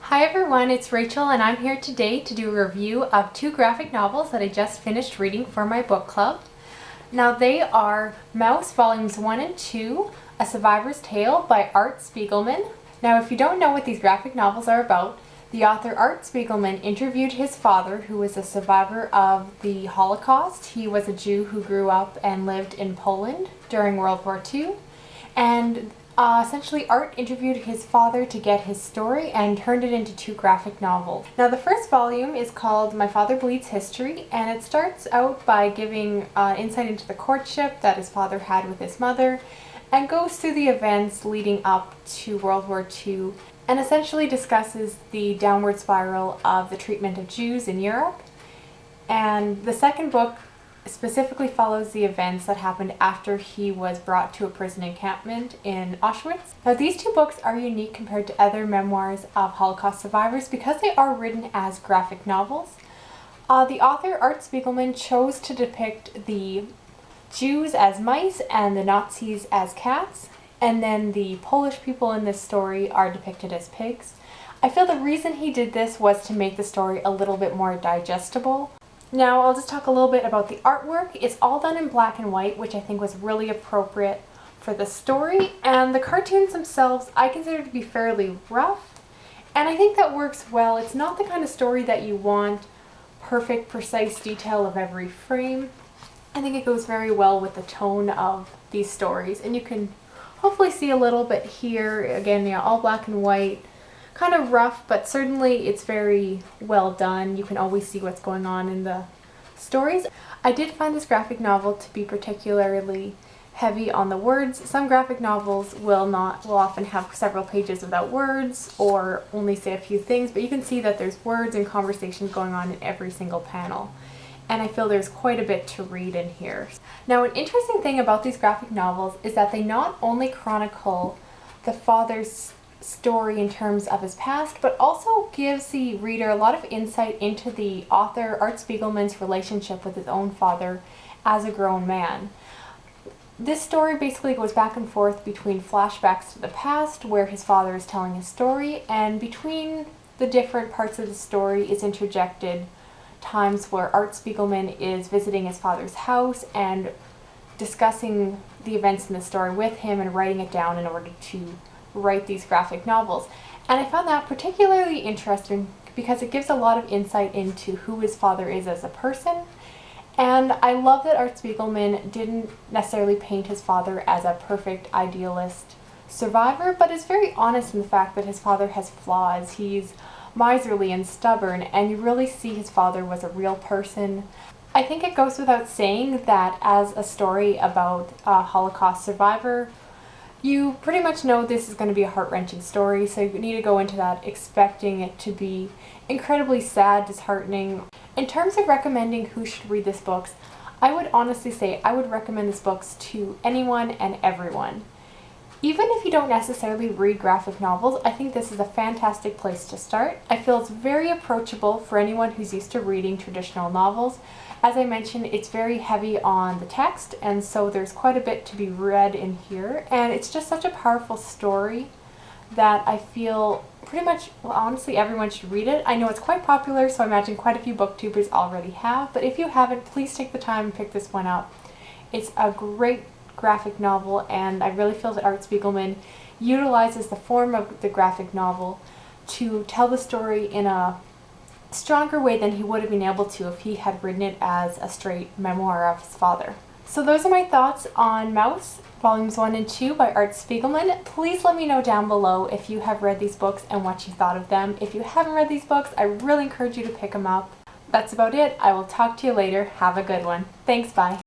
Hi everyone, it's Rachel and I'm here today to do a review of two graphic novels that I just finished reading for my book club. Now they are Mouse Volumes 1 and 2, A Survivor's Tale by Art Spiegelman. Now if you don't know what these graphic novels are about, the author Art Spiegelman interviewed his father, who was a survivor of the Holocaust. He was a Jew who grew up and lived in Poland during World War II. And essentially, Art interviewed his father to get his story and turned it into two graphic novels. Now, the first volume is called My Father Bleeds History, and it starts out by giving insight into the courtship that his father had with his mother, and goes through the events leading up to World War II, and essentially discusses the downward spiral of the treatment of Jews in Europe. And the second book specifically follows the events that happened after he was brought to a prison encampment in Auschwitz. Now these two books are unique compared to other memoirs of Holocaust survivors because they are written as graphic novels. The author, Art Spiegelman, chose to depict the Jews as mice and the Nazis as cats, and then the Polish people in this story are depicted as pigs. I feel the reason he did this was to make the story a little bit more digestible. Now I'll just talk a little bit about the artwork. It's all done in black and white, which I think was really appropriate for the story, and the cartoons themselves I consider to be fairly rough, and I think that works well. It's not the kind of story that you want perfect, precise detail of every frame. I think it goes very well with the tone of these stories, and you can hopefully see a little bit here. Again, yeah, all black and white. Kind of rough, but certainly it's very well done. You can always see what's going on in the stories. I did find this graphic novel to be particularly heavy on the words. Some graphic novels will often have several pages without words or only say a few things, but you can see that there's words and conversations going on in every single panel. And I feel there's quite a bit to read in here. Now, an interesting thing about these graphic novels is that they not only chronicle the father's story in terms of his past, but also gives the reader a lot of insight into the author Art Spiegelman's relationship with his own father as a grown man. This story basically goes back and forth between flashbacks to the past, where his father is telling his story, and between the different parts of the story is interjected times where Art Spiegelman is visiting his father's house and discussing the events in the story with him and writing it down in order to write these graphic novels. And I found that particularly interesting because it gives a lot of insight into who his father is as a person. And I love that Art Spiegelman didn't necessarily paint his father as a perfect idealist survivor, but is very honest in the fact that his father has flaws. He's miserly and stubborn, and you really see his father was a real person. I think it goes without saying that as a story about a Holocaust survivor, you pretty much know this is going to be a heart-wrenching story, so you need to go into that expecting it to be incredibly sad, disheartening. In terms of recommending who should read this book, I would honestly say I would recommend this book to anyone and everyone. Even if you don't necessarily read graphic novels, I think this is a fantastic place to start. I feel it's very approachable for anyone who's used to reading traditional novels. As I mentioned, it's very heavy on the text, and so there's quite a bit to be read in here, and it's just such a powerful story that I feel pretty much, well, honestly, everyone should read it. I know it's quite popular, so I imagine quite a few booktubers already have, but if you haven't, please take the time and pick this one up. It's a great graphic novel, and I really feel that Art Spiegelman utilizes the form of the graphic novel to tell the story in a stronger way than he would have been able to if he had written it as a straight memoir of his father. So those are my thoughts on Mouse, Volumes 1 and 2 by Art Spiegelman. Please let me know down below if you have read these books and what you thought of them. If you haven't read these books, I really encourage you to pick them up. That's about it. I will talk to you later. Have a good one. Thanks, bye.